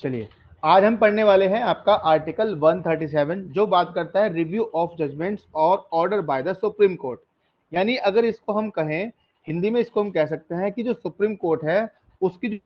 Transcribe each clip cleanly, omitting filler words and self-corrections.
चलिए, आज हम पढ़ने वाले हैं आपका आर्टिकल 137 जो बात करता है रिव्यू ऑफ जजमेंट्स और order by the supreme court. यानी अगर इसको हम कहें हिंदी में, इसको हम कह सकते हैं कि जो सुप्रीम कोर्ट है उसकी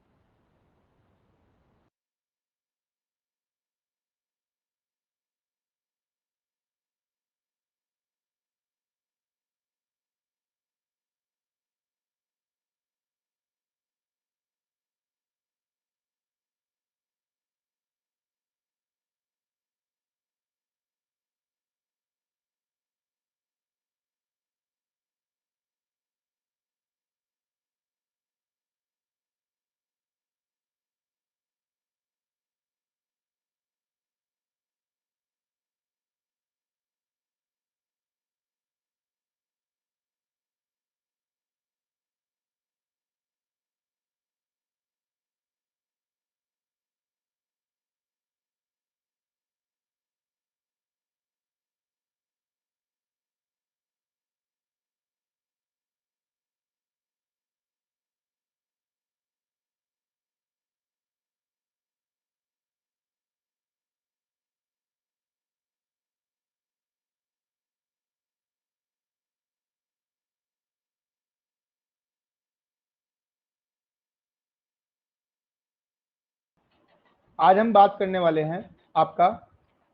आज हम बात करने वाले हैं आपका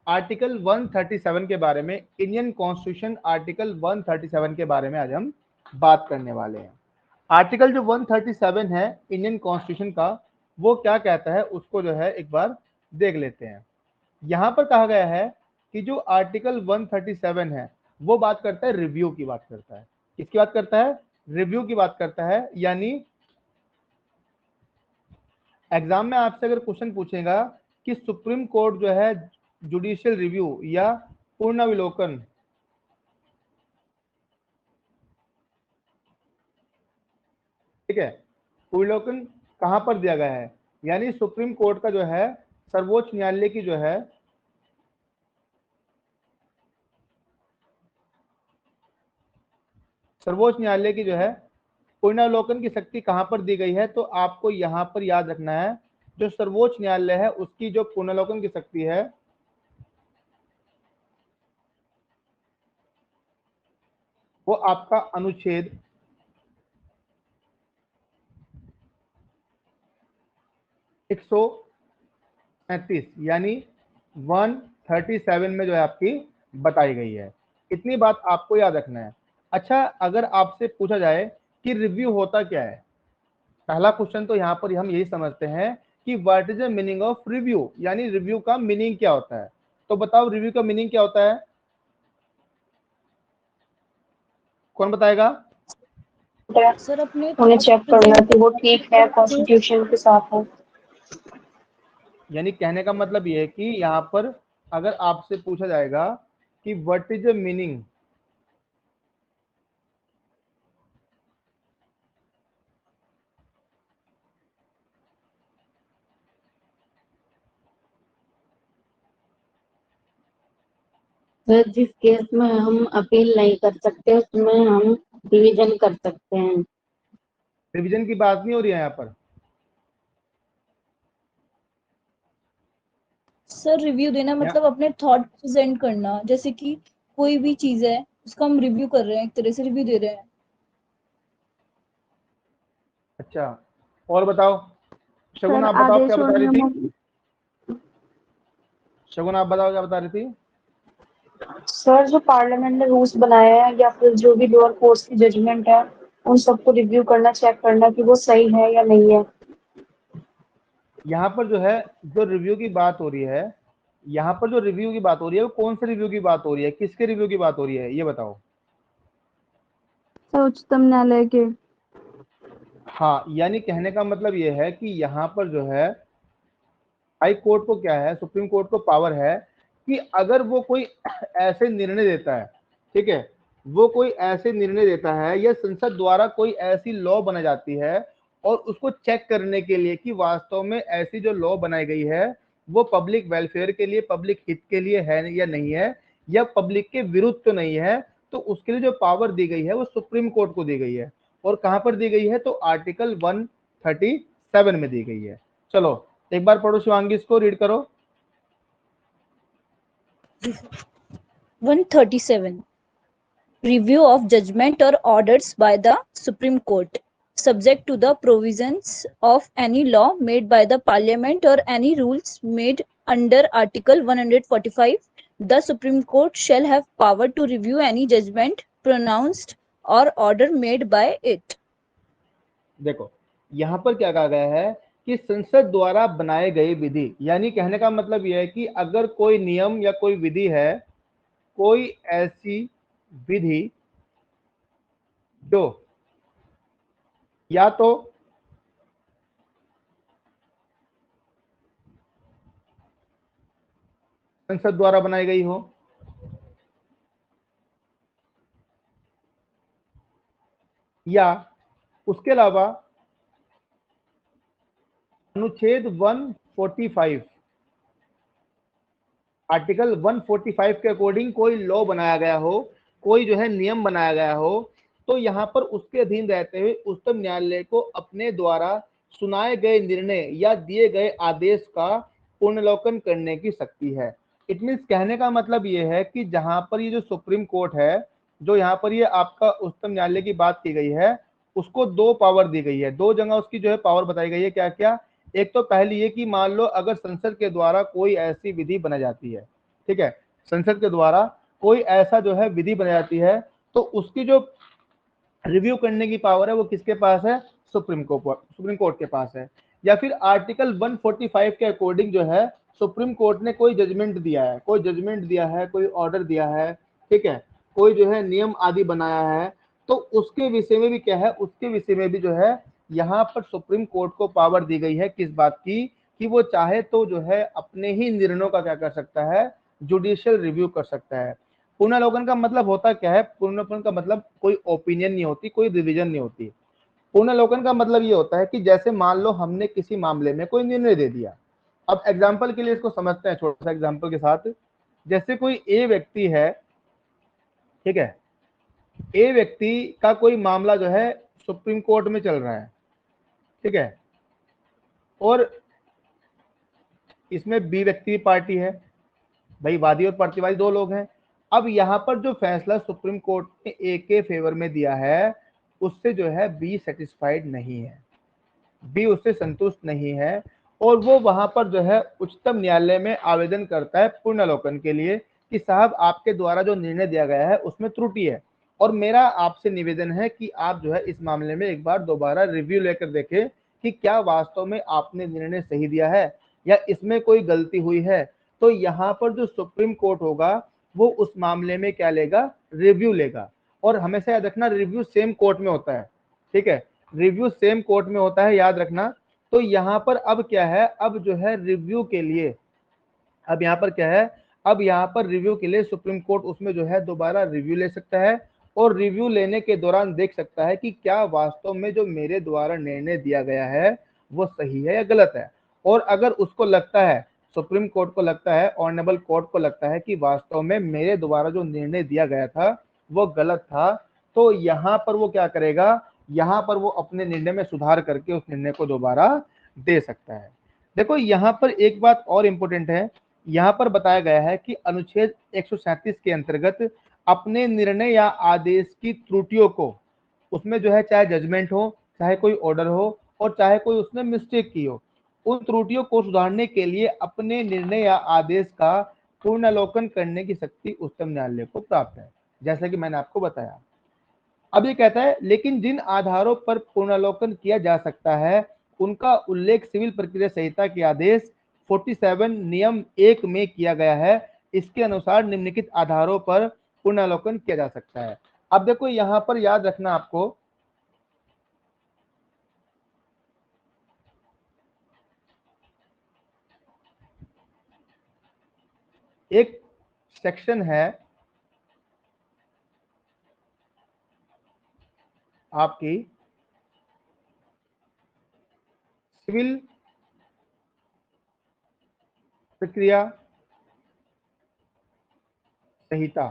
आर्टिकल 137 के बारे में। इंडियन कॉन्स्टिट्यूशन आर्टिकल 137 के बारे में आज हम बात करने वाले हैं। आर्टिकल जो 137 है इंडियन कॉन्स्टिट्यूशन का, वो क्या कहता है उसको जो है एक बार देख लेते हैं। यहाँ पर कहा गया है कि जो आर्टिकल 137 है वो बात करता है रिव्यू की बात करता है। किसकी बात करता है? रिव्यू की बात करता है। यानी एग्जाम में आपसे अगर क्वेश्चन पूछेगा कि सुप्रीम कोर्ट जो है जुडिशियल रिव्यू या पुनर्विलोकन, ठीक है, पुनर्विलोकन कहां पर दिया गया है, यानी सुप्रीम कोर्ट का जो है सर्वोच्च न्यायालय की जो है सर्वोच्च न्यायालय की जो है पुनर्विलोकन की शक्ति कहां पर दी गई है, तो आपको यहां पर याद रखना है जो सर्वोच्च न्यायालय है उसकी जो पुनर्विलोकन की शक्ति है वो आपका अनुच्छेद 137 यानी 137 में जो है आपकी बताई गई है। इतनी बात आपको याद रखना है। अच्छा, अगर आपसे पूछा जाए कि रिव्यू होता क्या है, पहला क्वेश्चन तो यहाँ पर हम यही समझते हैं कि what is the meaning of review, यानी रिव्यू का मीनिंग क्या होता है। तो बताओ रिव्यू का मीनिंग क्या होता है, कौन बताएगा? सर अपने उन्हें चेक करना कि वो ठीक है, कॉन्स्टिट्यूशन के साथ है। यानी कहने का मतलब ये है कि यहाँ पर अगर आपसे पूछा जाएगा कि what is the meaning, sir जिस केस में हम अपील नहीं कर सकते उसमें हम डिवीजन कर सकते हैं। रिवीजन की बात नहीं हो रही है यहाँ पर। सर रिव्यू देना मतलब अपने थॉट प्रेजेंट करना, जैसे कि कोई भी चीज है उसका हम रिव्यू कर रहे हैं, एक तरह से रिव्यू दे रहे हैं। अच्छा, और बताओ शगुन, आप बताओ क्या बता रही थी? शगुन आप बताओ क्या बता रही थी? सर जो पार्लियामेंट ने रूल्स बनाया है या फिर जो भी लोअर कोर्ट्स की जजमेंट है उन सबको रिव्यू करना, चेक करना कि वो सही है या नहीं है। यहाँ पर जो है जो रिव्यू की बात हो रही है, यहाँ पर जो रिव्यू की बात हो रही है वो कौन से रिव्यू की बात हो रही है, किसके रिव्यू की बात हो रही है, ये बताओ। उच्चतम न्यायालय के। हाँ, यानी कहने का मतलब ये है कि यहाँ पर जो है हाई कोर्ट को क्या है, सुप्रीम कोर्ट को पावर है कि अगर वो कोई ऐसे निर्णय देता है, ठीक है, वो कोई ऐसे निर्णय देता है या संसद द्वारा कोई ऐसी लॉ बनाई जाती है और उसको चेक करने के लिए कि वास्तव में ऐसी जो लॉ बनाई गई है वो पब्लिक वेलफेयर के लिए, पब्लिक हित के लिए है या नहीं है, या पब्लिक के विरुद्ध तो नहीं है, तो उसके लिए जो पावर दी गई है वो सुप्रीम कोर्ट को दी गई है। और कहां पर दी गई है, तो आर्टिकल 137 में दी गई है। चलो एक बार पढ़ो शिवांगी, इसको रीड करो। 137 review of judgment or orders by the Supreme Court subject to the provisions of any law made by the Parliament or any rules made under Article 145. The Supreme Court shall have power to review any judgment pronounced or order made by it. देखो यहाँ पर क्या कहा गया है कि संसद द्वारा बनाए गए विधि, यानी कहने का मतलब यह है कि अगर कोई नियम या कोई विधि है, कोई ऐसी विधि जो या तो संसद द्वारा बनाई गई हो या उसके अलावा अनुच्छेद 145 आर्टिकल 145 के अकॉर्डिंग कोई लॉ बनाया गया हो, कोई जो है नियम बनाया गया हो, तो यहाँ पर उसके अधीन रहते हुए उच्चतम न्यायालय को अपने द्वारा सुनाए गए निर्णय या दिए गए आदेश का पुनर्लोकन करने की शक्ति है। इट मीन्स कहने का मतलब ये है कि जहां पर ये जो सुप्रीम कोर्ट है, जो यहाँ पर ये आपका उच्चतम न्यायालय की बात की गई है, उसको दो पावर दी गई है, दो जगह उसकी जो है पावर बताई गई है। क्या क्या? एक तो पहली ये कि मान लो अगर संसद के द्वारा कोई ऐसी विधि बनाई जाती है, ठीक है, संसद के द्वारा कोई ऐसा जो है विधि बनाई जाती है, तो उसकी जो रिव्यू करने की पावर है वो किसके पास है? सुप्रीम कोर्ट के पास है। या फिर आर्टिकल 145 के अकॉर्डिंग जो है सुप्रीम कोर्ट ने कोई जजमेंट दिया है, कोई ऑर्डर दिया है, ठीक है, कोई जो है नियम आदि बनाया है, तो उसके विषय में भी क्या है, उसके विषय में भी जो है यहाँ पर सुप्रीम कोर्ट को पावर दी गई है किस बात की, कि वो चाहे तो जो है अपने ही निर्णयों का क्या कर सकता है, जुडिशियल रिव्यू कर सकता है। पुनर्लोकन का मतलब होता क्या है? पुनर्लोकन का मतलब कोई ओपिनियन नहीं होती, कोई रिवीजन नहीं होती। पुनर्लोकन का मतलब ये होता है कि जैसे मान लो हमने किसी मामले में कोई निर्णय दे दिया। अब एग्जाम्पल के लिए इसको समझते हैं छोटा सा एग्जाम्पल के साथ। जैसे कोई ए व्यक्ति है, ठीक है, ए व्यक्ति का कोई मामला जो है सुप्रीम कोर्ट में चल रहा है, ठीक है, और इसमें बी व्यक्ति पार्टी है, भाई वादी और प्रतिवादी दो लोग हैं। अब यहाँ पर जो फैसला सुप्रीम कोर्ट ने ए के फेवर में दिया है, उससे जो है बी सेटिस्फाइड नहीं है, बी उससे संतुष्ट नहीं है, और वो वहां पर जो है उच्चतम न्यायालय में आवेदन करता है पुनर्लोकन के लिए कि साहब आपके द्वारा जो निर्णय दिया गया है उसमें त्रुटि है, और मेरा आपसे निवेदन है कि आप जो है इस मामले में एक बार दोबारा रिव्यू लेकर देखें कि क्या वास्तव में आपने निर्णय सही दिया है या इसमें कोई गलती हुई है। तो यहाँ पर जो सुप्रीम कोर्ट होगा वो उस मामले में क्या लेगा? रिव्यू लेगा। और हमेशा याद रखना रिव्यू सेम कोर्ट में होता है, ठीक है, रिव्यू सेम कोर्ट में होता है, याद रखना। तो यहाँ पर अब क्या है, अब जो है रिव्यू के लिए, अब यहाँ पर क्या है, अब यहाँ पर रिव्यू के लिए सुप्रीम कोर्ट उसमें जो है दोबारा रिव्यू ले सकता है, और रिव्यू लेने के दौरान देख सकता है कि क्या वास्तव में जो मेरे द्वारा निर्णय दिया गया है वो सही है या गलत है। और अगर उसको लगता है, सुप्रीम कोर्ट को लगता है, ऑनरेबल कोर्ट को लगता है कि वास्तव में मेरे द्वारा जो निर्णय दिया गया था वो गलत था, तो यहाँ पर वो क्या करेगा, यहाँ पर वो अपने निर्णय में सुधार करके उस निर्णय को दोबारा दे सकता है। देखो यहाँ पर एक बात और इम्पोर्टेंट है, यहाँ पर बताया गया है कि अनुच्छेद 137 के अंतर्गत अपने निर्णय या आदेश की त्रुटियों को, उसमें जो है चाहे जजमेंट हो, चाहे कोई ऑर्डर हो, और चाहे कोई उसने मिस्टेक की हो, उन त्रुटियों को सुधारने के लिए अपने निर्णय या आदेश का पुनर्लोकन करने की शक्ति उच्चतम न्यायालय को प्राप्त है, जैसा कि मैंने आपको बताया। अब ये कहता है लेकिन जिन आधारों पर पुनर्लोकन किया जा सकता है उनका उल्लेख सिविल प्रक्रिया संहिता के आदेश 47 नियम 1 में किया गया है। इसके अनुसार निम्नलिखित आधारों पर पुनर्लोकन किया जा सकता है। अब देखो यहाँ पर याद रखना आपको, एक सेक्शन है आपकी सिविल प्रक्रिया संहिता,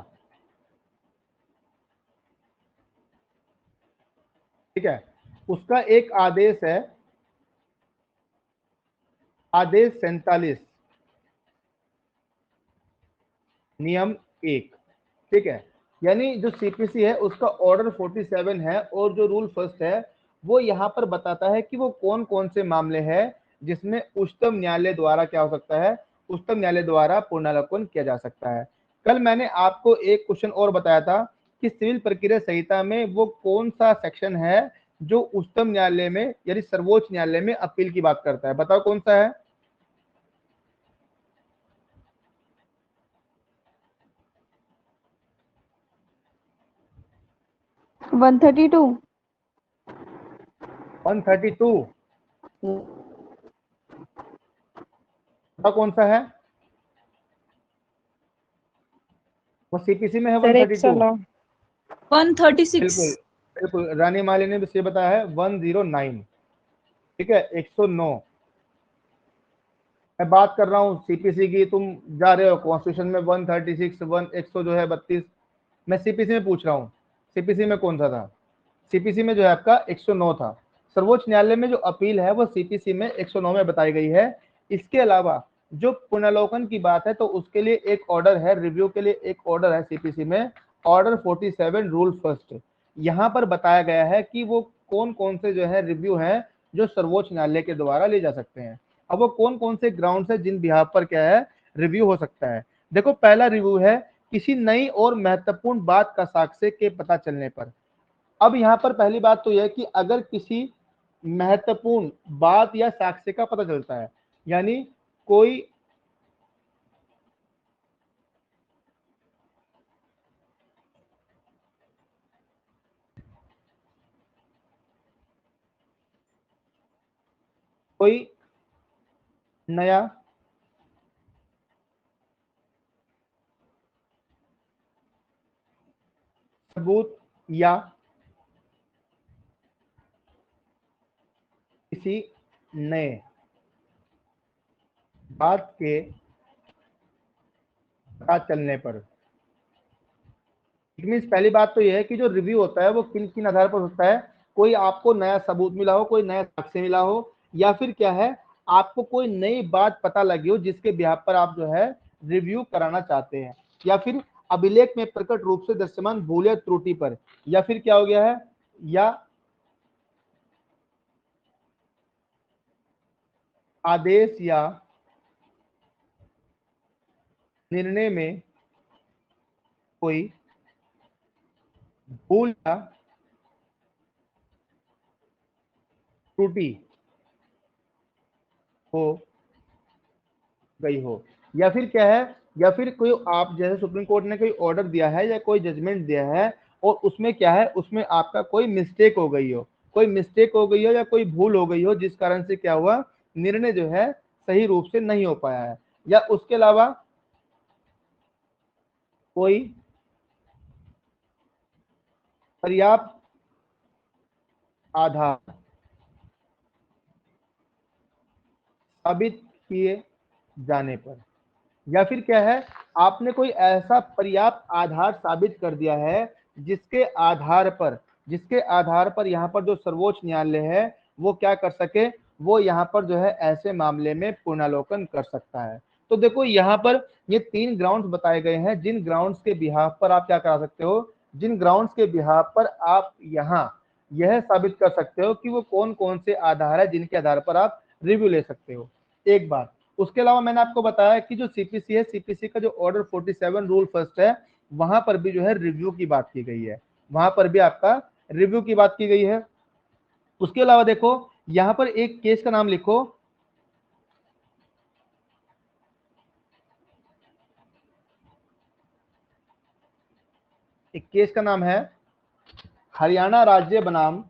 ठीक है, उसका एक आदेश है आदेश 47 नियम 1, ठीक है। यानी जो सीपीसी है उसका ऑर्डर 47 है और जो रूल फर्स्ट है वो यहाँ पर बताता है कि वो कौन कौन से मामले हैं जिसमें उच्चतम न्यायालय द्वारा क्या हो सकता है, उच्चतम न्यायालय द्वारा पुनरावलोकन किया जा सकता है। कल मैंने आपको एक क्वेश्चन और बताया था कि सिविल प्रक्रिया संहिता में वो कौन सा सेक्शन है जो उच्चतम न्यायालय में यानी सर्वोच्च न्यायालय में अपील की बात करता है, बताओ कौन सा है? 132। 132 कौन सा है? वो सीपीसी में है सर 132। 136। बिल्कुल बिल्कुल, रानी माली ने भी बताया है 109, ठीक है, 109। मैं बात कर रहा हूँ सीपीसी की, तुम जा रहे हो कॉन्स्टिट्यूशन में 136 100 जो है 32। मैं सीपीसी में पूछ रहा हूँ, सीपीसी में कौन सा था? सीपीसी में जो है आपका 109 था। सर्वोच्च न्यायालय में जो अपील है वो सीपीसी में 109 में बताई गई है। इसके अलावा जो पुनर्लोकन की बात है तो उसके लिए एक ऑर्डर है, रिव्यू के लिए एक ऑर्डर है सीपीसी में, ऑर्डर 47 रूल फर्स्ट। यहाँ पर बताया गया है कि वो कौन कौन से जो है रिव्यू हैं जो सर्वोच्च न्यायालय के द्वारा ले जा सकते हैं। अब वो कौन कौन से ग्राउंड है जिन बिहाफ पर क्या है रिव्यू हो सकता है। देखो, पहला रिव्यू है किसी नई और महत्वपूर्ण बात का साक्ष्य के पता चलने पर। अब यहाँ पर पहली बात तो यह कि अगर किसी महत्वपूर्ण बात या साक्ष्य का पता चलता है, यानी कोई कोई नया सबूत या किसी नए बात के पता चलने पर। इट मीन्स पहली बात तो यह है कि जो रिव्यू होता है वो किन किन आधार पर होता है। कोई आपको नया सबूत मिला हो, कोई नया साक्ष्य मिला हो, या फिर क्या है आपको कोई नई बात पता लगी हो जिसके बिहाफ पर आप जो है रिव्यू कराना चाहते हैं, या फिर अभिलेख में प्रकट रूप से दृश्यमान भूल या त्रुटि पर, या फिर क्या हो गया है, या आदेश या निर्णय में कोई भूल या त्रुटि हो गई हो, या फिर क्या है, या फिर कोई आप जैसे सुप्रीम कोर्ट ने कोई ऑर्डर दिया है या कोई जजमेंट दिया है और उसमें क्या है, उसमें आपका कोई मिस्टेक हो गई हो, कोई मिस्टेक हो गई हो या कोई भूल हो गई हो जिस कारण से क्या हुआ, निर्णय जो है सही रूप से नहीं हो पाया है, या उसके अलावा कोई पर्याप्त आधार साबित किए जाने पर, या फिर क्या है आपने कोई ऐसा पर्याप्त आधार साबित कर दिया है जिसके आधार पर यहाँ पर जो सर्वोच्च न्यायालय है वो क्या कर सके, वो यहाँ पर जो है ऐसे मामले में पुनरावलोकन कर सकता है। तो देखो यहाँ पर ये 3 ग्राउंड्स बताए गए हैं जिन ग्राउंड्स के बिहाफ पर आप क्या करा सकते हो, जिन ग्राउंड्स के बिहाफ पर आप यहाँ यह साबित कर सकते हो कि वो कौन कौन से आधार है जिनके आधार पर आप रिव्यू ले सकते हो। एक बात, उसके अलावा मैंने आपको बताया कि जो सीपीसी है, सीपीसी का जो ऑर्डर 47 रूल फर्स्ट है वहां पर भी जो है रिव्यू की बात की गई है, वहां पर भी आपका रिव्यू की बात की गई है। उसके अलावा देखो यहां पर एक केस का नाम लिखो, एक केस का नाम है हरियाणा राज्य बनाम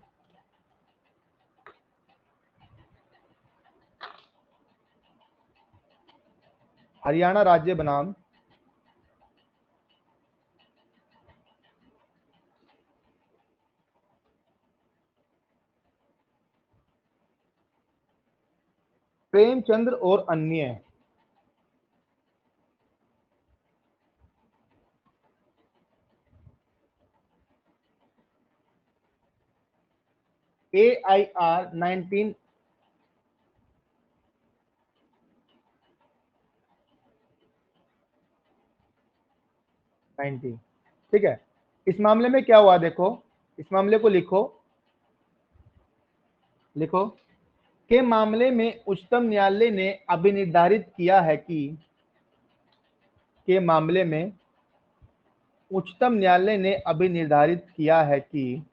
हरियाणा राज्य बनाम प्रेमचंद्र और अन्य। AIR 19 90। ठीक है, इस मामले में क्या हुआ देखो, इस मामले को लिखो के मामले में उच्चतम न्यायालय ने अभिनिर्धारित किया है कि के मामले में उच्चतम न्यायालय ने अभिनिर्धारित किया है कि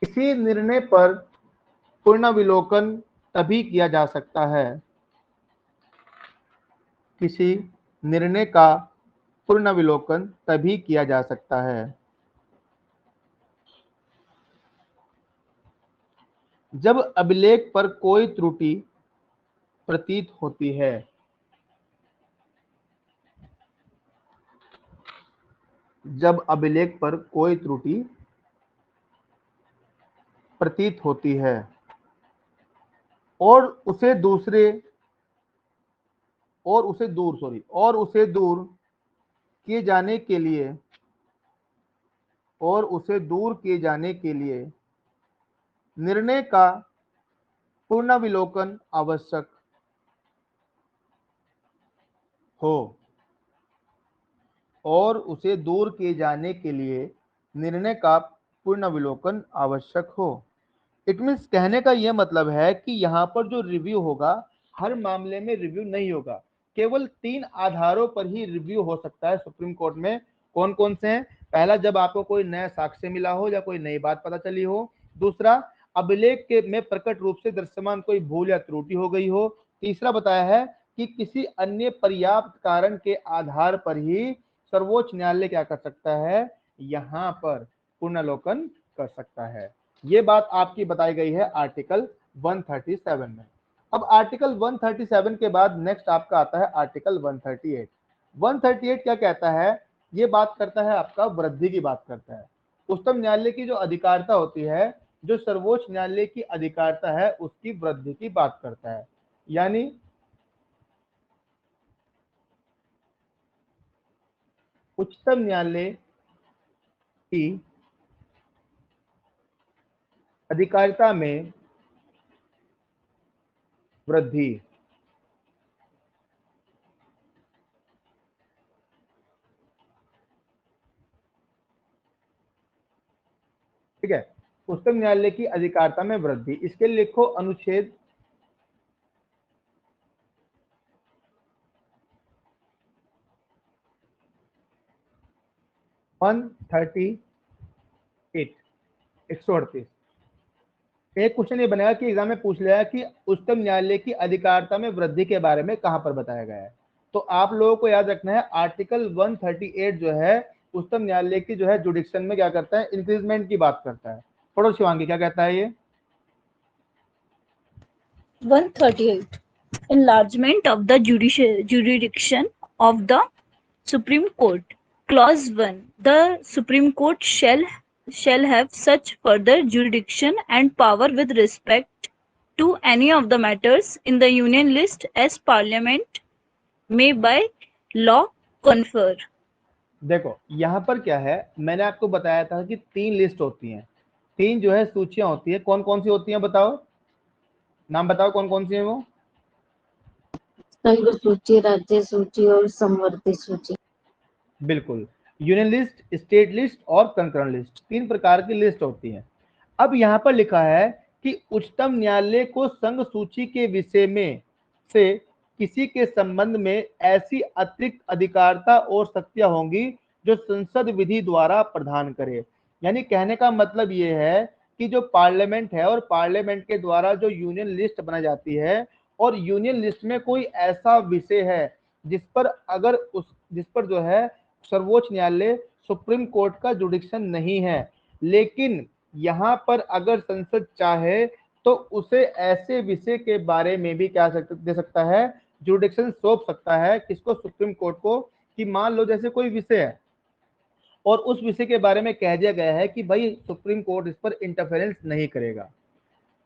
किसी निर्णय पर पुनर्विलोकन तभी किया जा सकता है, किसी निर्णय का पुनर्विलोकन तभी किया जा सकता है जब अभिलेख पर कोई त्रुटि प्रतीत होती है। जब अभिलेख पर कोई त्रुटि प्रतीत होती है और उसे दूर किए जाने के लिए निर्णय का पुनर्विलोकन आवश्यक हो इट मीन्स कहने का यह मतलब है कि यहाँ पर जो रिव्यू होगा हर मामले में रिव्यू नहीं होगा, केवल 3 आधारों पर ही रिव्यू हो सकता है सुप्रीम कोर्ट में। कौन कौन से हैं? पहला, जब आपको कोई नया साक्ष्य मिला हो या कोई नई बात पता चली हो। दूसरा, अभिलेख के में प्रकट रूप से दृश्यमान कोई भूल या त्रुटि हो गई हो। तीसरा बताया है कि किसी अन्य पर्याप्त कारण के आधार पर ही सर्वोच्च न्यायालय क्या कर सकता है, यहाँ पर पुनर्विलोकन कर सकता है। ये बात आपकी बताई गई है आर्टिकल 137 में। अब आर्टिकल 137 के बाद नेक्स्ट आपका आता है आर्टिकल 138। 138 क्या कहता है? ये बात करता है आपका वृद्धि की बात करता है। उच्चतम न्यायालय की जो अधिकारिता होती है, जो सर्वोच्च न्यायालय की अधिकारिता है, उसकी वृद्धि की बात करता है। यानी उच्चतम न्यायालय की अधिकारिता में वृद्धि। ठीक है, उच्चतम न्यायालय की अधिकारिता में वृद्धि, इसके लिए लिखो अनुच्छेद 138। एक क्वेश्चन ये बनेगा कि एग्जाम में पूछ लिया कि उच्चतम न्यायालय की अधिकारिता में वृद्धि के बारे में कहां पर बताया गया है। तो आप लोगों को याद रखना है आर्टिकल 138 जो है उच्चतम न्यायालय की जो है जुडिक्शन में क्या करता है, इंक्रीजमेंट की बात करता है। पढ़ो शिवांगी, क्या कहता है ये? 138 Enlargement of the jurisdiction of the Supreme Court. Clause 1. The Supreme Court shall have such further jurisdiction and power with respect to any of the matters in the Union list as Parliament may by law confer. देखो यहाँ पर क्या है, मैंने आपको बताया था कि 3 लिस्ट होती हैं, 3 जो है सूचियां होती है। कौन कौन सी होती हैं बताओ, नाम बताओ कौन कौन सी है वो? संघ सूची, राज्य सूची और समवर्ती सूची। बिल्कुल, यूनियन लिस्ट, स्टेट लिस्ट और कंकरंट लिस्ट, 3 प्रकार की लिस्ट होती हैं। अब यहाँ पर लिखा है कि उच्चतम न्यायालय को संघ सूची के विषय में से किसी के संबंध में ऐसी अतिरिक्त अधिकारिता और शक्तियां होंगी जो संसद विधि द्वारा प्रदान करे। यानी कहने का मतलब ये है कि जो पार्लियामेंट है और पार्लियामेंट के द्वारा जो यूनियन लिस्ट बनाई जाती है और यूनियन लिस्ट में कोई ऐसा विषय है जिस पर जो है सर्वोच्च न्यायालय सुप्रीम कोर्ट का जुडिक्शन नहीं है, लेकिन यहाँ पर अगर संसद चाहे तो उसे ऐसे विषय के बारे में भी क्या दे सकता है, जुडिक्शन सौंप सकता है। किसको? सुप्रीम कोर्ट को। कि मान लो जैसे कोई विषय है और उस विषय के बारे में कह दिया गया है कि भाई सुप्रीम कोर्ट इस पर इंटरफेरेंस नहीं करेगा,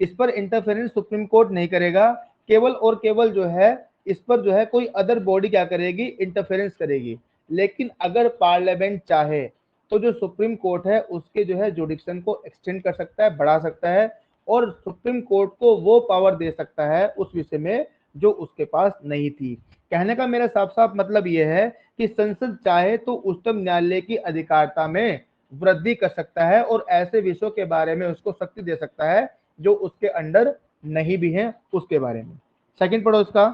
इस पर इंटरफेरेंस सुप्रीम कोर्ट नहीं करेगा, केवल और केवल जो है इस पर जो है कोई अदर बॉडी क्या करेगी, इंटरफेरेंस करेगी। लेकिन अगर पार्लियामेंट चाहे तो जो सुप्रीम कोर्ट है उसके जो है जुडिक्शन को एक्सटेंड कर सकता है, बढ़ा सकता है और सुप्रीम कोर्ट को वो पावर दे सकता है उस विषय में जो उसके पास नहीं थी। कहने का मेरा साफ साफ मतलब यह है कि संसद चाहे तो उच्चतम न्यायालय की अधिकारिता में वृद्धि कर सकता है और ऐसे विषयों के बारे में उसको शक्ति दे सकता है जो उसके अंडर नहीं भी है उसके बारे में। सेकंड पढ़ो उसका।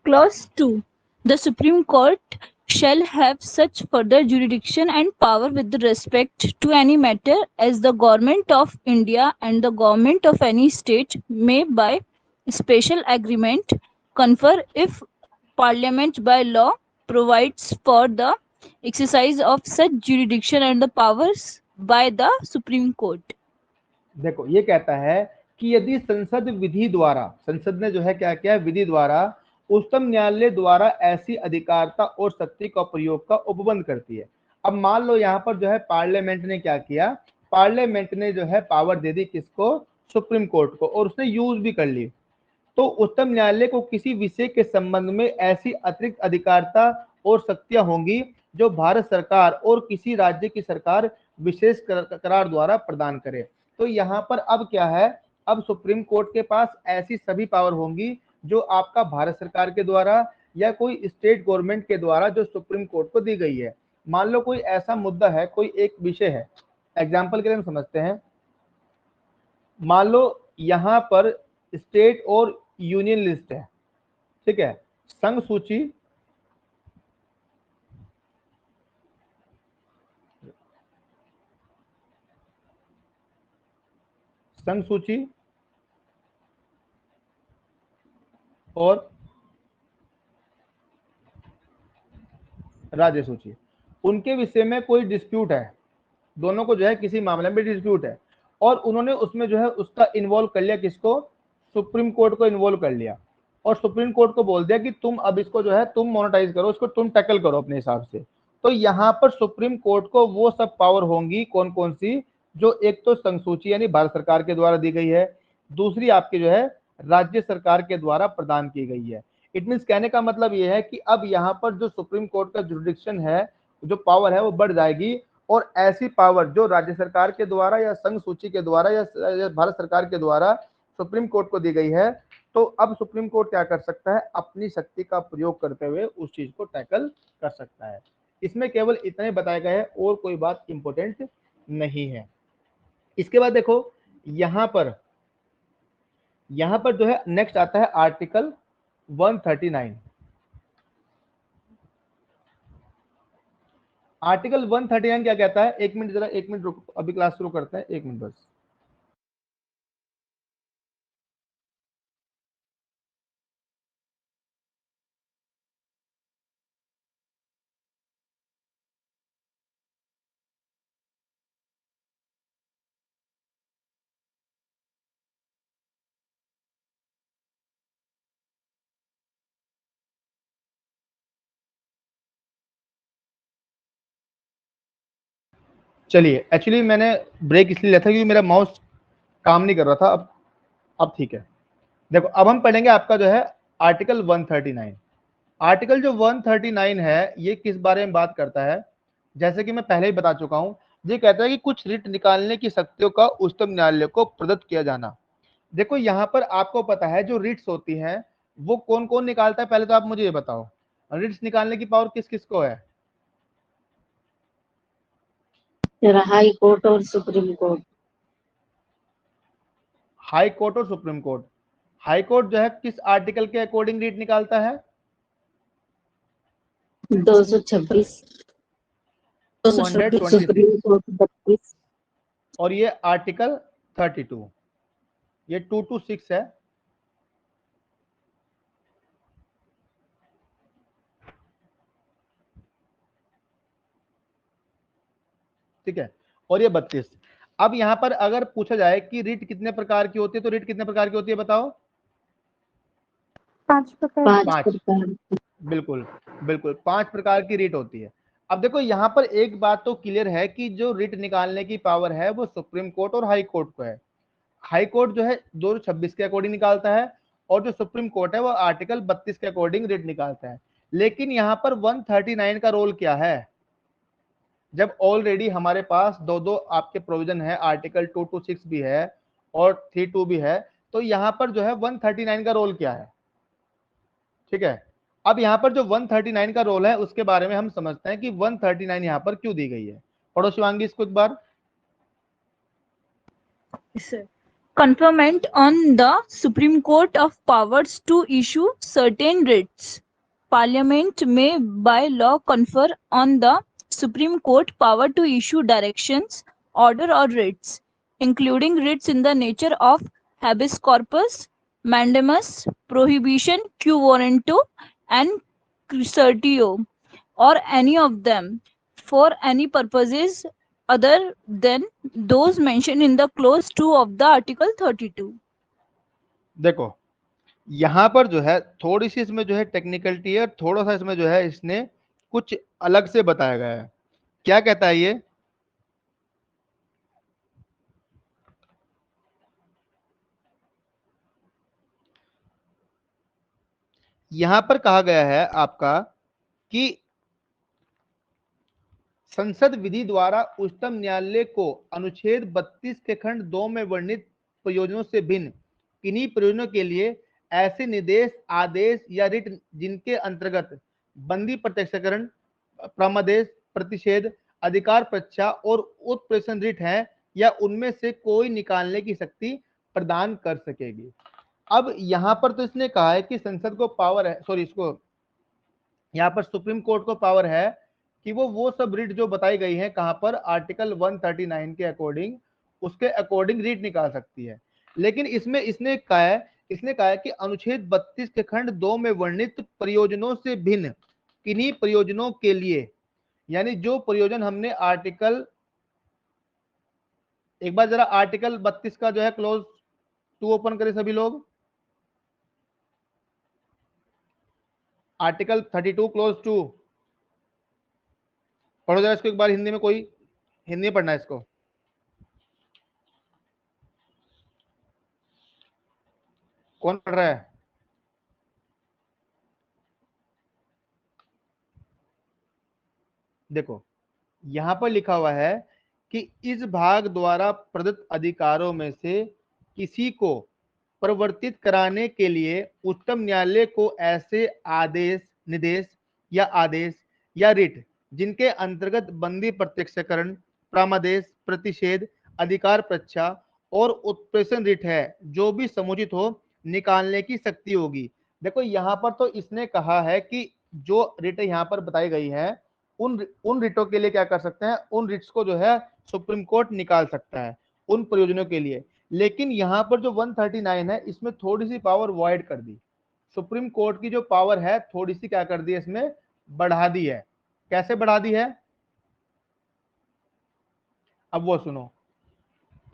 Clause 2. The Supreme Court shall have such further jurisdiction and power with respect to any matter as the Government of India and the Government of any state may by special agreement confer if Parliament by law provides for the exercise of such jurisdiction and the powers by the Supreme Court. देखो ये कहता है कि यदि संसद विधि द्वारा, संसद ने जो है क्या किया, विधि द्वारा उच्चतम न्यायालय द्वारा ऐसी अधिकारिता और शक्ति का प्रयोग का उपबंध करती है। अब मान लो यहाँ पर जो है पार्लियामेंट ने क्या किया, पार्लियामेंट ने जो है पावर दे दी किसको, सुप्रीम कोर्ट को, और उसने यूज भी कर ली। तो उच्चतम न्यायालय को किसी विषय के संबंध में ऐसी अतिरिक्त अधिकारिता और शक्तियां होंगी जो भारत सरकार और किसी राज्य की सरकार विशेष करार द्वारा प्रदान करे। तो यहाँ पर अब क्या है, अब सुप्रीम कोर्ट के पास ऐसी सभी पावर होंगी जो आपका भारत सरकार के द्वारा या कोई स्टेट गवर्नमेंट के द्वारा जो सुप्रीम कोर्ट को दी गई है। मान लो कोई ऐसा मुद्दा है, कोई एक विषय है, एग्जाम्पल के लिए हम समझते हैं, मान लो यहाँ पर स्टेट और यूनियन लिस्ट है, ठीक है, संघ सूची, संघ सूची और राज्य सूची, उनके विषय में कोई डिस्प्यूट है, दोनों को जो है किसी मामले में डिस्प्यूट है और उन्होंने उसमें जो है उसका इन्वॉल्व कर लिया, किसको, सुप्रीम कोर्ट को इन्वॉल्व कर लिया और सुप्रीम कोर्ट को बोल दिया कि तुम अब इसको जो है तुम मोनेटाइज करो, इसको तुम टैकल करो अपने हिसाब से। तो यहाँ पर सुप्रीम कोर्ट को वो सब पावर होंगी, कौन कौन सी, जो एक तो संघ सूची यानी भारत सरकार के द्वारा दी गई है, दूसरी आपकी जो है राज्य सरकार के द्वारा प्रदान की गई है। इट मीन्स कहने का मतलब ये है कि अब यहाँ पर जो सुप्रीम कोर्ट का जुरिडिक्शन है, जो पावर है वो बढ़ जाएगी और ऐसी पावर जो राज्य सरकार के द्वारा या संघ सूची के द्वारा या भारत सरकार के द्वारा सुप्रीम कोर्ट को दी गई है, तो अब सुप्रीम कोर्ट क्या कर सकता है, अपनी शक्ति का प्रयोग करते हुए उस चीज को टैकल कर सकता है। इसमें केवल इतने बताया गया है और कोई बात इंपॉर्टेंट नहीं है। इसके बाद देखो यहां पर जो है नेक्स्ट आता है आर्टिकल 139। आर्टिकल 139 क्या कहता है, एक मिनट, जरा एक मिनट रुको, अभी क्लास शुरू करते हैं, एक मिनट बस। चलिए, एक्चुअली मैंने ब्रेक इसलिए लिया था क्योंकि मेरा माउस काम नहीं कर रहा था। अब ठीक है। देखो अब हम पढ़ेंगे आपका जो है आर्टिकल 139। आर्टिकल जो 139 है ये किस बारे में बात करता है, जैसे कि मैं पहले ही बता चुका हूं, ये कहता है कि कुछ रिट निकालने की शक्तियों का उच्चतम न्यायालय को प्रदत्त किया जाना। देखो यहाँ पर आपको पता है जो रिट्स होती हैं वो कौन कौन निकालता है, पहले तो आप मुझे ये बताओ, रिट्स निकालने की पावर किस किस को है? हाई कोर्ट और सुप्रीम कोर्ट। हाई कोर्ट और सुप्रीम कोर्ट। हाई कोर्ट जो है किस आर्टिकल के अकॉर्डिंग रिट निकालता है? 226। 226 सुप्रीम कोर्ट 32। और ये आर्टिकल 32, ये 226 है। ठीक है, और ये 32। अब यहां पर अगर पूछा जाए कि रिट कितने प्रकार की होती है, तो रिट कितने प्रकार की होती है बताओ? 5 प्रकार। 5। बिल्कुल बिल्कुल 5 प्रकार की रिट होती है। अब देखो यहाँ पर एक बात तो क्लियर है कि जो रिट निकालने की पावर है वो सुप्रीम कोर्ट और हाई कोर्ट को है। हाई कोर्ट जो है 226 के अकॉर्डिंग निकालता है और जो सुप्रीम कोर्ट है वो आर्टिकल 32 के अकॉर्डिंग रिट निकालता है। लेकिन यहाँ पर 139 का रोल क्या है? जब ऑलरेडी हमारे पास दो दो आपके प्रोविजन है, आर्टिकल 226 भी है और 32 भी है, तो यहाँ पर जो है 139 का रोल क्या है? ठीक है, अब यहाँ पर जो 139 का रोल है उसके बारे में हम समझते हैं कि 139 यहाँ पर क्यों दी गई है। पढ़ो शिवांगी इसको एक बार। Conferment on the Supreme Court of powers to issue certain writs. Parliament may by law confer on the Supreme Court power to issue directions, order or writs, including writs in the nature of habeas corpus, mandamus, prohibition, quo warranto, and certio, or any of them, for any purposes other than those mentioned in the clause 2 of the article 32. देखो यहाँ पर जो है थोड़ी सी इसमें जो है technicality है, थोड़ा सा इसमें जो है इसने कुछ अलग से बताया गया है। क्या कहता है ये? यहां पर कहा गया है आपका कि संसद विधि द्वारा उच्चतम न्यायालय को अनुच्छेद 32 के खंड 2 में वर्णित प्रयोजनों से भिन्न किन्हीं प्रयोजनों के लिए ऐसे निर्देश, आदेश या रिट जिनके अंतर्गत बंदी, प्रत्यक्षकरण, प्रमादेश, प्रतिषेध, अधिकार परीक्षा और उत्प्रेषण रिट है या उनमें से कोई निकालने की शक्ति प्रदान कर सकेगी। अब यहां पर तो इसने कहा है कि संसद को पावर है, सॉरी इसको यहां पर सुप्रीम कोर्ट को पावर है कि वो सब रीट जो बताई गई है कहां पर आर्टिकल 139 के अकॉर्डिंग, उसके अकॉर्डिंग रीट निकाल सकती है। लेकिन इसमें इसने कहा है कि अनुच्छेद 32 के खंड 2 में वर्णित प्रयोजनों से भिन्न किन्हीं प्रयोजनों के लिए, यानी जो प्रयोजन हमने आर्टिकल, एक बार जरा आर्टिकल 32 का जो है क्लोज 2 ओपन करें सभी लोग। आर्टिकल 32 क्लोज 2 पढ़ो जरा इसको एक बार हिंदी में, कोई हिंदी में पढ़ना है इसको। कौन पढ़ रहा है? देखो यहां पर लिखा हुआ है कि इस भाग द्वारा प्रदत्त अधिकारों में से किसी को प्रवर्तित कराने के लिए उच्चतम न्यायालय को ऐसे आदेश, निर्देश या आदेश या रिट जिनके अंतर्गत बंदी, प्रत्यक्षकरण, प्रामादेश, प्रतिषेध, अधिकार परीक्षा और उत्प्रेषण रिट है जो भी समुचित हो निकालने की शक्ति होगी। देखो यहां पर तो इसने कहा है कि जो रिट यहां पर बताई गई है उन रिटों के लिए क्या कर सकते हैं, उन रिट्स को जो है सुप्रीम कोर्ट निकाल सकता है उन प्रयोजनों के लिए। लेकिन यहां पर जो 139 है इसमें थोड़ी सी पावर वॉइड कर दी। सुप्रीम कोर्ट की जो पावर है थोड़ी सी क्या कर दी, इसमें बढ़ा दी है। कैसे बढ़ा दी है अब वो सुनो।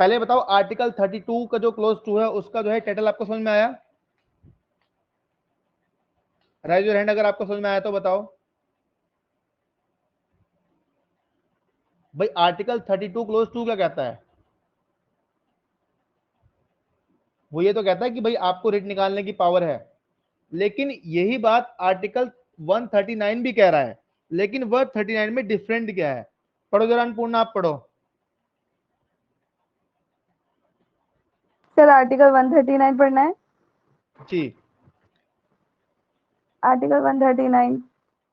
पहले बताओ आर्टिकल 32 का जो क्लोज 2 है उसका जो है टाइटल आपको समझ में आया? राइज योर हैंड अगर आपको समझ में आया तो बताओ भाई। आर्टिकल 32 क्लोज 2 क्या कहता है? वो ये तो कहता है कि भाई आपको रिट निकालने की पावर है। लेकिन यही बात आर्टिकल 139 भी कह रहा है, लेकिन 139 में डिफरेंट क्या है? पढ़ो जरा अन्नपूर्णा, आप पढ़ो। सर आर्टिकल 139 पढ़ना है जी। आर्टिकल 139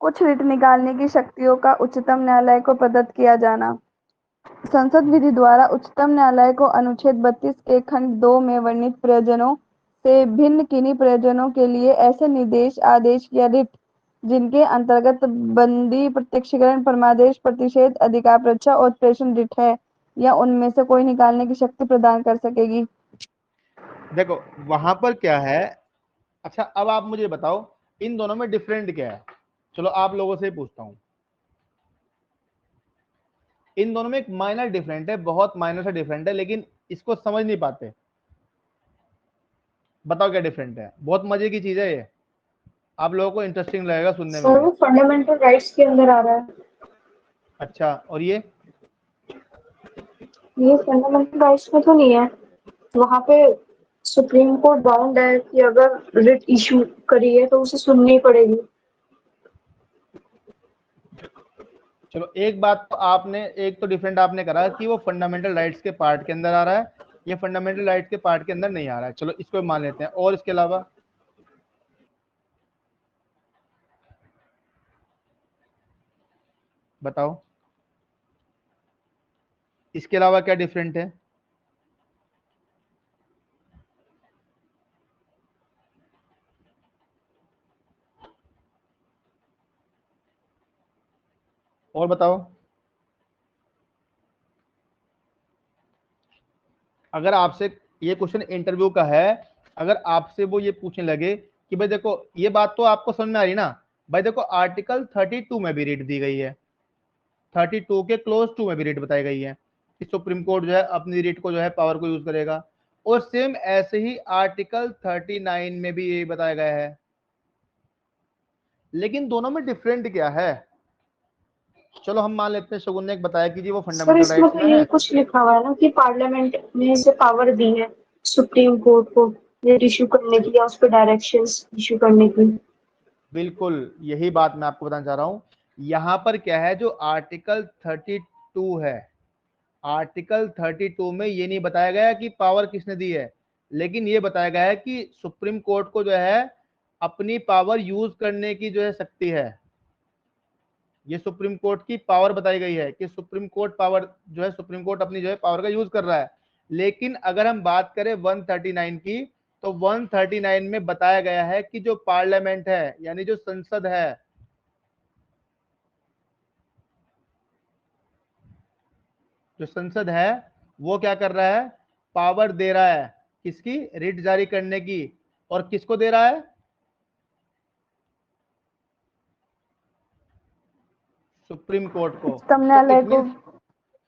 कुछ रिट निकालने की शक्तियों का उच्चतम न्यायालय को प्रदत्त किया जाना। संसद विधि द्वारा उच्चतम न्यायालय को अनुच्छेद 32 के खंड 2 में वर्णित प्रयोजनों से भिन्न किन्हीं प्रयोजनों के लिए ऐसे निर्देश, आदेश या रिट जिनके अंतर्गत बंदी, प्रत्यक्षीकरण, परमादेश, प्रतिषेध, अधिकार परीक्षा और उत्प्रेषण रिट है या उनमें से कोई निकालने की शक्ति प्रदान कर सकेगी। देखो वहां पर क्या है। अच्छा अब आप मुझे बताओ इन दोनों में डिफरेंट क्या है? चलो आप लोगों से पूछता हूं। इन दोनों में एक माइनर डिफरेंट है, बहुत माइनर सा डिफरेंट है, लेकिन इसको समझ नहीं पाते। बताओ क्या डिफरेंट है? बहुत मजे की चीज है ये, आप लोगों को इंटरेस्टिंग लगेगा सुनने में सर भी। वो फंडामेंटल राइट्स के अंदर आ रहा है। अच्छा, और ये फंडामेंटल राइट्स में तो नहीं है। वहां पे सुप्रीम कोर्ट बाउंड है कि अगर रिट इशू करी है तो उसे सुननी पड़ेगी। चलो एक बात तो आपने, एक तो डिफरेंट आपने करा कि वो फंडामेंटल राइट्स के पार्ट के अंदर आ रहा है, ये फंडामेंटल राइट्स के पार्ट के अंदर नहीं आ रहा है, चलो इसको मान लेते हैं। और इसके अलावा बताओ, इसके अलावा क्या डिफरेंट है? और बताओ, अगर आपसे ये क्वेश्चन इंटरव्यू का है, अगर आपसे वो ये पूछने लगे कि भाई देखो, ये बात तो आपको समझ में आ रही ना भाई, देखो आर्टिकल 32 में भी रीट दी गई है, 32 के क्लोज 2 में भी रीट बताई गई है कि सुप्रीम कोर्ट जो है अपनी रीट को जो है पावर को यूज करेगा, और सेम ऐसे ही आर्टिकल 39 में भी ये बताया गया है। लेकिन दोनों में डिफरेंट क्या है? चलो हम मान लेते हैं शगुन ने एक बताया कि जी वो सर फंडामेंटल इसमें राइट्स तो में यही है। कुछ लिखा हुआ है ना कि पार्लियामेंट ने इसे पावर दी है सुप्रीम कोर्ट को रेट इशू करने की या उस पर डायरेक्शंस इशू करने की। बिल्कुल यही बात मैं आपको बताना चाह रहा हूं। यहां पर क्या है, जो आर्टिकल 32 है, आर्टिकल 32 में ये नहीं बताया गया कि पावर किसने दी है, लेकिन ये बताया गया है कि सुप्रीम कोर्ट को जो है अपनी पावर यूज करने की जो है शक्ति है। ये सुप्रीम कोर्ट की पावर बताई गई है कि सुप्रीम कोर्ट पावर जो है, सुप्रीम कोर्ट अपनी जो है पावर का यूज कर रहा है। लेकिन अगर हम बात करें 139 की, तो 139 में बताया गया है कि जो पार्लियामेंट है, यानी जो संसद है, जो संसद है वो क्या कर रहा है, पावर दे रहा है किसकी, रिट जारी करने की। और किसको दे रहा है? सुप्रीम कोर्ट को। उच्चतम तो न्यायालय इट को। मींस,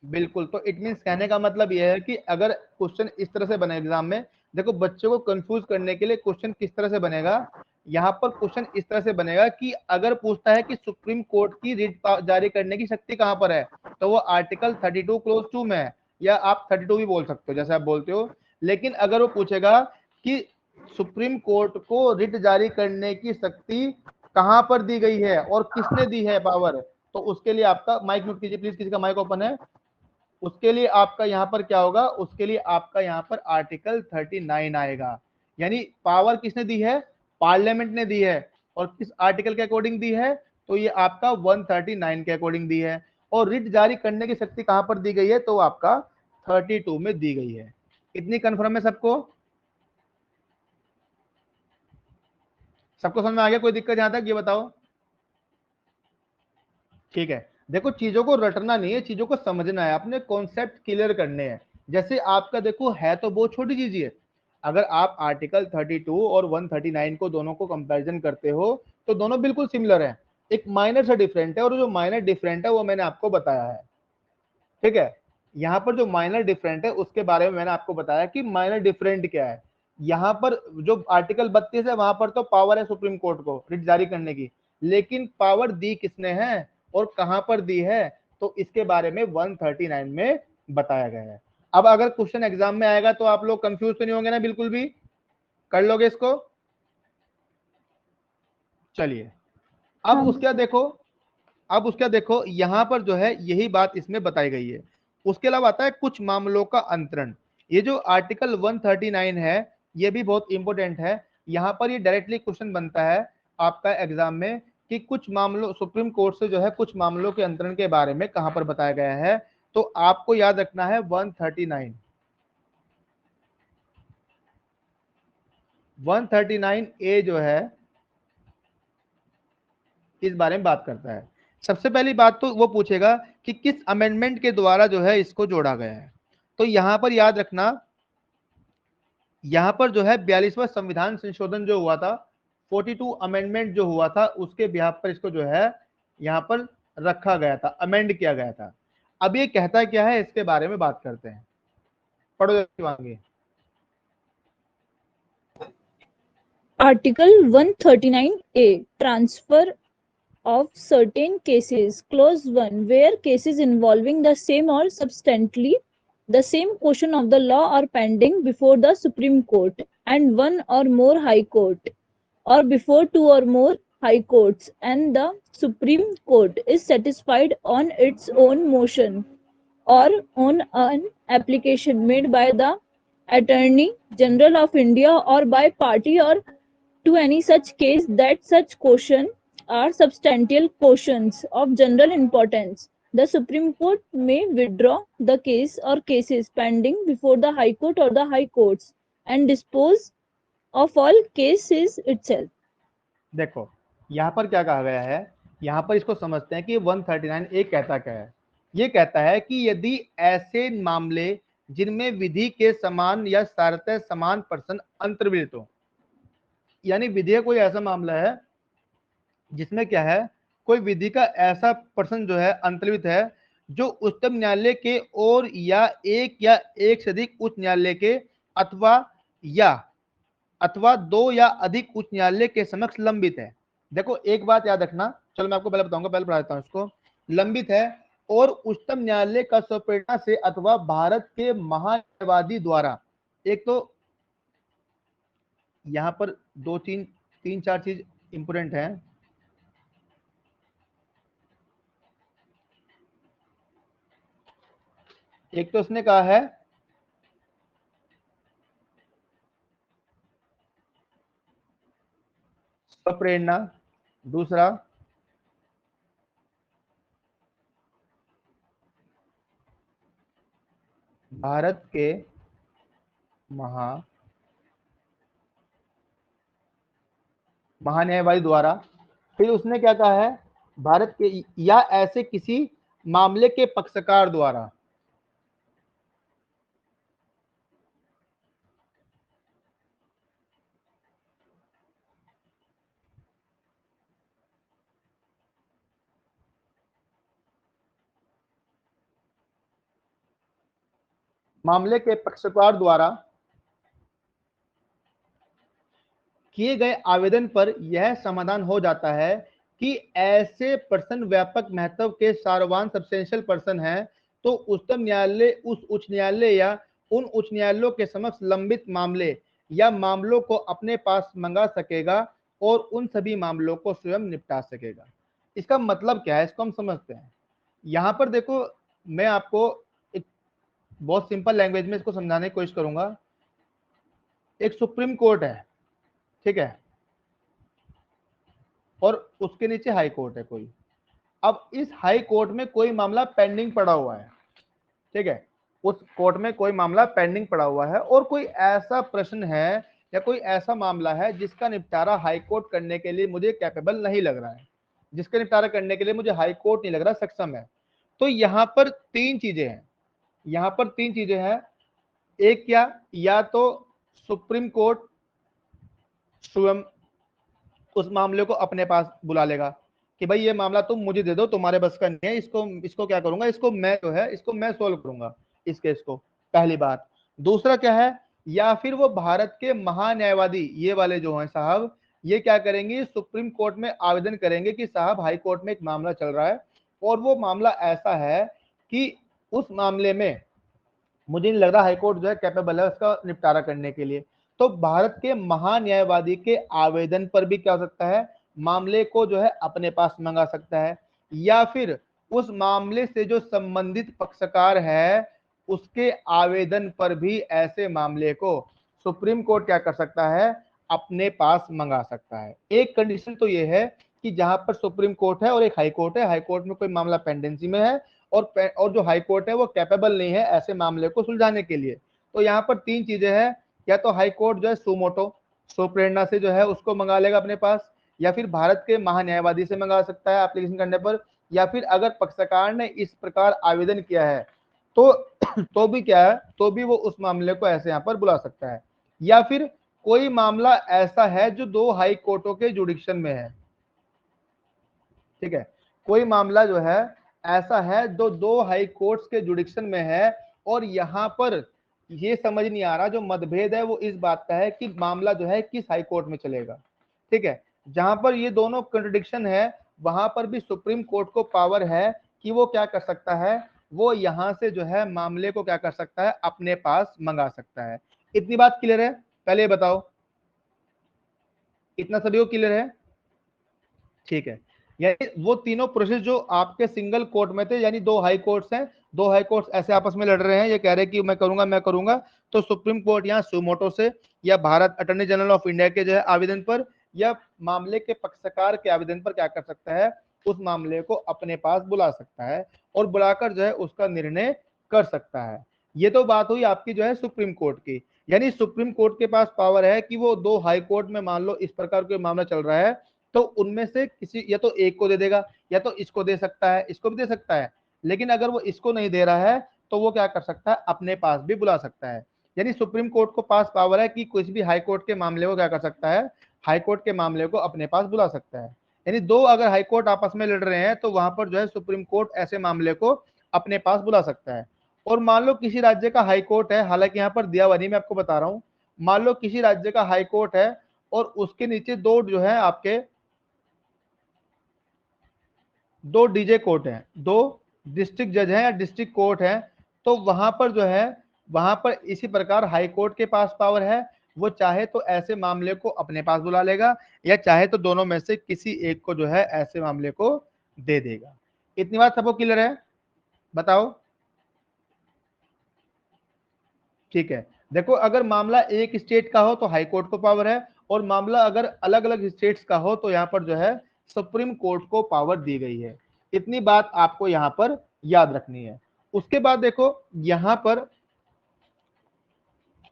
बिल्कुल, तो इट मींस कहने का मतलब यह है कि अगर क्वेश्चन इस तरह से बने एग्जाम में, देखो बच्चों को कंफ्यूज करने के लिए क्वेश्चन किस तरह से बनेगा, यहाँ पर क्वेश्चन इस तरह से बनेगा कि अगर पूछता है कि सुप्रीम कोर्ट की रिट जारी करने की शक्ति कहां पर है, तो वो आर्टिकल 32 क्लोज 2 में है, या आप 32 भी बोल सकते हो जैसे आप बोलते हो। लेकिन अगर वो पूछेगा कि सुप्रीम कोर्ट को रिट जारी करने की शक्ति कहां पर दी गई है और किसने दी है पावर, तो उसके लिए आपका माइक म्यूट कीजिए प्लीज, किसी का माइक ओपन है, उसके लिए आपका यहां पर क्या होगा, उसके लिए आपका यहां पर आर्टिकल 39 आएगा। यानी पावर किसने दी है, पार्लियामेंट ने दी है, और किस आर्टिकल के अकॉर्डिंग दी है, तो ये आपका 139 के अकॉर्डिंग दी है। और रिट जारी करने की शक्ति कहां पर दी गई है, तो आपका 32 में दी गई है। इतनी कंफर्म है सबको? सबको समझ में आ गया? कोई दिक्कत यहां तक, ये बताओ। ठीक है, देखो चीजों को रटना नहीं है, चीजों को समझना है, अपने कॉन्सेप्ट क्लियर करने हैं। जैसे आपका देखो है तो बहुत छोटी चीज है, अगर आप आर्टिकल 32 और 139 को दोनों को कंपैरिजन करते हो तो दोनों बिल्कुल सिमिलर है, एक माइनर सा डिफरेंट है, और जो माइनर डिफरेंट है वो मैंने आपको बताया है। ठीक है, यहाँ पर जो माइनर डिफरेंट है उसके बारे में मैंने आपको बताया कि माइनर डिफरेंट क्या है। यहाँ पर जो आर्टिकल 32 है वहां पर तो पावर है सुप्रीम कोर्ट को रिट जारी करने की, लेकिन पावर दी किसने है और कहां पर दी है, तो इसके बारे में 139 में बताया गया है। अब अगर क्वेश्चन एग्जाम में आएगा तो आप लोग कंफ्यूज तो नहीं होंगे ना, बिल्कुल भी कर लोगे इसको? चलिए, अब हाँ उसका देखो, अब उसका देखो यहां पर जो है यही बात इसमें बताई गई है। उसके अलावा आता है कुछ मामलों का अंतरण। ये जो आर्टिकल 139 है ये भी बहुत इंपॉर्टेंट है। यहां पर ये डायरेक्टली क्वेश्चन बनता है आपका एग्जाम में कि कुछ मामलों, सुप्रीम कोर्ट से जो है कुछ मामलों के अंतरण के बारे में कहां पर बताया गया है, तो आपको याद रखना है 139। 139 ए जो है इस बारे में बात करता है। सबसे पहली बात तो वो पूछेगा कि किस अमेंडमेंट के द्वारा जो है इसको जोड़ा गया है। तो यहां पर याद रखना, यहां पर जो है 42वां संविधान संशोधन जो हुआ था, 42 अमेंडमेंट जो हुआ था, उसके बिहार पर इसको जो है यहां पर रखा गया था, अमेंड किया गया था। अब ये कहता क्या है इसके बारे में बात करते हैं, पढ़ो Shivangi. Article 139A, transfer of certain cases. Clause 1, where cases involving the same or substantially the same portion of the law are pending before the Supreme Court and one or more High Court, or before two or more high courts and the Supreme Court is satisfied on its own motion or on an application made by the Attorney General of India or by party or to any such case that such question are substantial questions of general importance, the Supreme Court may withdraw the case or cases pending before the High Court or the High Courts and dispose of all cases itself. देखो यहाँ पर क्या कहा गया है, यहाँ पर इसको समझते हैं कि 139 ए कहता क्या है। ये कहता है कि यदि ऐसे मामले जिनमें विधि के समान या सारतः समान पर्सन अंतर्विदित हो, यानी विधेयक कोई ऐसा मामला है जिसमें क्या है, कोई विधि का ऐसा पर्सन जो है अंतर्विदित है जो उच्चतम न्यायालय के और या एक से अधिक उच्च न्यायालय के अथवा दो या अधिक उच्च न्यायालय के समक्ष लंबित है। देखो एक बात याद रखना, चलो मैं आपको पहले बताऊंगा, पहले पढ़ा देता हूं इसको। लंबित है और उच्चतम न्यायालय का स्वप्रेरणा से अथवा भारत के महान्यायवादी द्वारा, एक तो यहां पर तीन चार चीज इंपोर्टेंट है। एक तो उसने कहा है स्वप्रेरणा, दूसरा भारत के महान्यायवादी द्वारा, फिर उसने क्या कहा है, भारत के या ऐसे किसी मामले के पक्षकार द्वारा। मामले के पक्षकार द्वारा किए गए आवेदन पर यह समाधान हो जाता है कि ऐसे पर्सन व्यापक महत्व के सारवान सब्सटेंशियल पर्सन हैं, तो उच्चतम न्यायालय उस उच्च न्यायालय या उन उच्च न्यायालयों के समक्ष लंबित मामले या मामलों को अपने पास मंगा सकेगा और उन सभी मामलों को स्वयं निपटा सकेगा। इसका मतलब क्या है, इसको हम समझते हैं। यहां पर देखो, मैं आपको एक बहुत सिंपल लैंग्वेज में इसको समझाने की कोशिश करूंगा। एक सुप्रीम कोर्ट है, ठीक है, और उसके नीचे हाई कोर्ट है कोई। अब इस हाई कोर्ट में कोई मामला पेंडिंग पड़ा हुआ है, ठीक है, उस कोर्ट में कोई मामला पेंडिंग पड़ा हुआ है और कोई ऐसा प्रश्न है या कोई ऐसा मामला है जिसका निपटारा हाई कोर्ट करने के लिए मुझे कैपेबल नहीं लग रहा है, जिसका निपटारा करने के लिए मुझे हाई कोर्ट नहीं लग रहा सक्षम है। तो यहाँ पर तीन चीजें हैं, यहाँ पर तीन चीजें हैं। एक क्या, या तो सुप्रीम कोर्ट स्वयं उस मामले को अपने पास बुला लेगा कि भाई ये मामला तुम मुझे दे दो, तुम्हारे बस का नहीं है, इसको क्या करूंगा, इसको मैं जो है इसको मैं सोल्व करूंगा इस केस को, पहली बात। दूसरा क्या है, या फिर वो भारत के महान्यायवादी ये वाले जो हैं साहब, ये क्या करेंगे, सुप्रीम कोर्ट में आवेदन करेंगे कि साहब हाई कोर्ट में एक मामला चल रहा है और वो मामला ऐसा है कि उस मामले में मुझे नहीं लग रहा हाई कोर्ट जो है कैपेबल है उसका निपटारा करने के लिए। तो भारत के महान्यायवादी के आवेदन पर भी क्या हो सकता है, मामले को जो है अपने पास मंगा सकता है, या फिर उस मामले से जो संबंधित पक्षकार है उसके आवेदन पर भी ऐसे मामले को सुप्रीम कोर्ट क्या कर सकता है, अपने पास मंगा सकता है। एक कंडीशन तो ये है कि जहां पर सुप्रीम कोर्ट है और एक हाई कोर्ट है, हाई कोर्ट में कोई मामला पेंडेंसी में है और जो हाई कोर्ट है वो कैपेबल नहीं है ऐसे मामले को सुलझाने के लिए। तो यहाँ पर तीन चीजें हैं, या तो हाई कोर्ट जो है सुमोटो स्वप्रेरणा से जो है उसको मंगा लेगा अपने पास, या फिर भारत के महान्यायवादी से मंगा सकता है एप्लीकेशन करने पर, या फिर अगर पक्षकार ने इस प्रकार आवेदन किया है तो भी क्या है, तो भी वो उस मामले को ऐसे यहाँ पर बुला सकता है। या फिर कोई मामला ऐसा है जो दो हाई कोर्टों के जुडिक्शन में है, ठीक है, कोई मामला जो है ऐसा है जो दो हाई कोर्ट्स के जुडिक्शन में है और यहाँ पर ये समझ नहीं आ रहा, जो मतभेद है वो इस बात का है कि मामला जो है किस हाई कोर्ट में चलेगा, ठीक है। जहां पर ये दोनों कंट्रडिक्शन है वहां पर भी सुप्रीम कोर्ट को पावर है कि वो क्या कर सकता है, वो यहां से जो है मामले को क्या कर सकता है, अपने पास मंगा सकता है। इतनी बात क्लियर है? पहले ये बताओ, इतना सभी को क्लियर है? ठीक है, यानी वो तीनों प्रोसेस जो आपके सिंगल कोर्ट में थे, यानी दो हाई कोर्ट्स हैं, दो हाई कोर्ट्स ऐसे आपस में लड़ रहे हैं, ये कह रहे हैं कि मैं करूंगा, तो सुप्रीम कोर्ट यहाँ सुमोटो से या Bharat attorney general of India के जो है आवेदन पर या मामले के पक्षकार के आवेदन पर क्या कर सकता है, उस मामले को अपने पास बुला सकता है और बुलाकर जो है उसका निर्णय कर सकता है। ये तो बात हुई आपकी जो है सुप्रीम कोर्ट की, यानी सुप्रीम कोर्ट के पास पावर है कि वो दो हाई कोर्ट में मान लो इस प्रकार का मामला चल रहा है, तो उनमें से किसी या तो एक को दे देगा या तो इसको दे सकता है, इसको भी दे सकता है, लेकिन अगर वो इसको नहीं दे रहा है तो वो क्या कर सकता है, अपने पास भी बुला सकता है। यानी सुप्रीम कोर्ट को पास पावर है कि कुछ भी हाई कोर्ट के मामले को क्या कर सकता है, हाई कोर्ट के मामले को अपने पास बुला सकता है। यानी दो अगर हाई कोर्ट आपस में लड़ रहे हैं तो वहां पर जो है सुप्रीम कोर्ट ऐसे मामले को अपने पास बुला सकता है। और मान लो किसी राज्य का हाई कोर्ट है, हालांकि यहाँ पर दिया हुआ नहीं, मैं आपको बता रहा हूँ, मान लो किसी राज्य का हाई कोर्ट है और उसके नीचे दो जो है आपके दो डीजे कोर्ट हैं, दो डिस्ट्रिक्ट जज हैं या डिस्ट्रिक्ट कोर्ट है, तो वहां पर जो है वहां पर इसी प्रकार हाई कोर्ट के पास पावर है, वो चाहे तो ऐसे मामले को अपने पास बुला लेगा या चाहे तो दोनों में से किसी एक को जो है ऐसे मामले को दे देगा। इतनी बात सबको क्लियर है, बताओ। ठीक है, देखो अगर मामला एक स्टेट का हो तो हाई कोर्ट को पावर है, और मामला अगर अलग अलग स्टेट्स का हो तो यहाँ पर जो है सुप्रीम कोर्ट को पावर दी गई है। इतनी बात आपको यहाँ पर याद रखनी है। उसके बाद देखो यहाँ पर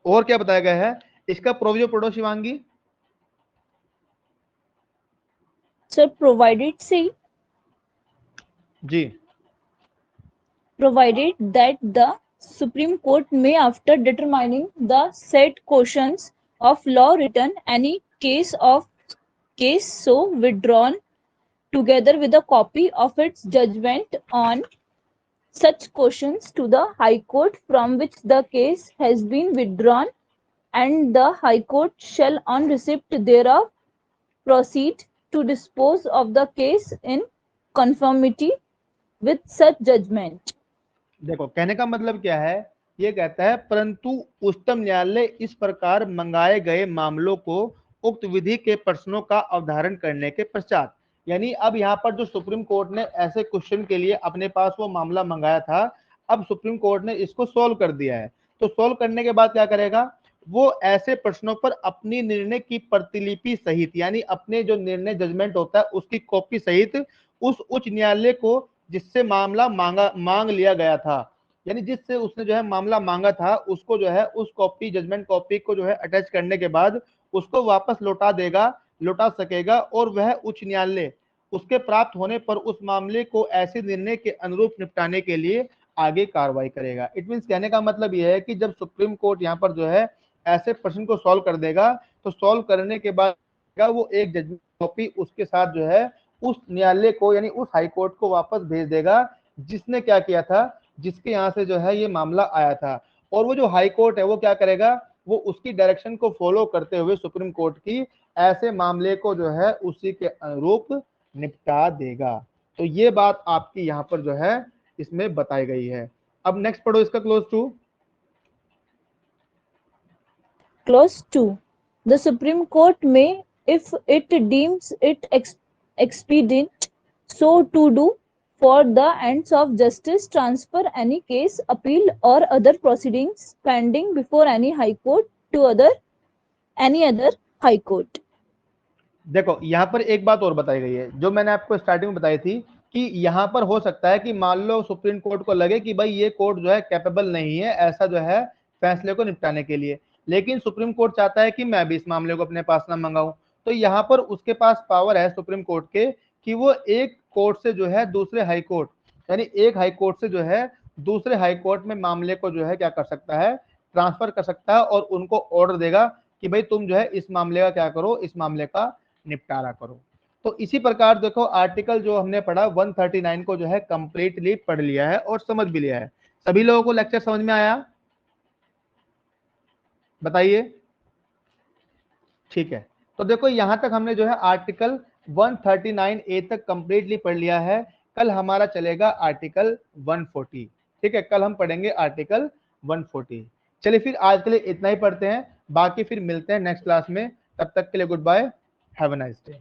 और क्या बताया गया है, इसका प्रोविजन पढ़ो Shivangi. Sir, provided ji, provided that the Supreme Court may, after determining the said questions of law, written any case so withdrawn, together with a copy of its judgment on such questions, to the High Court from which the case has been withdrawn, and the High Court shall, on receipt thereof, proceed to dispose of the case in conformity with such judgment. देखो कहने का मतलब क्या है, ये कहता है परंतु उच्चतम न्यायालय इस प्रकार मंगाए गए मामलों को उक्त विधि के प्रश्नों का अवधारण करने के पश्चात, यानी अब यहाँ पर जो सुप्रीम कोर्ट ने ऐसे क्वेश्चन के लिए अपने पास वो मामला मंगाया था, अब सुप्रीम कोर्ट ने इसको सोल्व कर दिया है, तो सोल्व करने के बाद क्या करेगा, वो ऐसे प्रश्नों पर अपनी निर्णय की प्रतिलिपि सहित, यानी अपने जो निर्णय जजमेंट होता है उसकी कॉपी सहित उस उच्च न्यायालय को जिससे मामला मांग लिया गया था, यानी जिससे उसने जो है मामला मांगा था, उसको जो है उस कॉपी जजमेंट कॉपी को जो है अटैच करने के बाद उसको वापस लौटा सकेगा, और वह उच्च न्यायालय उसके प्राप्त होने पर उस मामले को ऐसे निर्णय के अनुरूप निपटाने के लिए आगे कार्रवाई करेगा। इट मीन्स कहने का मतलब यह है कि जब सुप्रीम कोर्ट यहाँ पर जो है ऐसे प्रश्न को सॉल्व कर देगा, तो सॉल्व करने के बाद वो एक जजमेंट कॉपी उसके साथ जो है उस न्यायालय को, यानी उस हाई कोर्ट को वापस भेज देगा जिसने क्या किया था, जिसके यहाँ से जो है ये मामला आया था, और वो जो हाई कोर्ट है वो क्या करेगा, वो उसकी डायरेक्शन को फॉलो करते हुए सुप्रीम कोर्ट की ऐसे मामले को जो है उसी के अनुरूप निपटा देगा। तो ये बात आपकी यहाँ पर जो है इसमें बताई गई है। अब नेक्स्ट पढ़ो इसका close to. Clause 2. The Supreme Court may, if it deems it expedient so to do, for the ends of justice, transfer any case, appeal, or other proceedings pending before any high court to any other high court. देखो यहाँ पर एक बात और बताई गई है जो मैंने आपको स्टार्टिंग में बताई थी कि यहाँ पर हो सकता है कि मान लो सुप्रीम कोर्ट को लगे कि भाई ये कोर्ट जो है कैपेबल नहीं है ऐसा जो है फैसले को निपटाने के लिए, लेकिन सुप्रीम कोर्ट चाहता है कि मैं भी इस मामले को अपने पास ना मंगाऊं, तो यहाँ पर उसके पास पावर है सुप्रीम कोर्ट के कि वो एक कोर्ट से जो है दूसरे हाई कोर्ट, यानी एक हाई कोर्ट से जो है दूसरे हाई कोर्ट में मामले को जो है क्या कर सकता है, ट्रांसफर कर सकता है, और उनको ऑर्डर देगा कि भाई तुम जो है इस मामले का क्या करो, इस मामले का निपटारा करो। तो इसी प्रकार देखो आर्टिकल जो हमने पढ़ा 139 को जो है कंप्लीटली पढ़ लिया है और समझ भी लिया है। सभी लोगों को लेक्चर समझ में आया, बताइए। ठीक है, तो देखो यहां तक हमने जो है आर्टिकल 139A तक कंप्लीटली पढ़ लिया है। कल हमारा चलेगा आर्टिकल 140। ठीक है, कल हम पढ़ेंगे आर्टिकल 140। चलिए फिर आज के लिए इतना ही पढ़ते हैं, बाकी फिर मिलते हैं नेक्स्ट क्लास में। तब तक के लिए goodbye, have a nice day.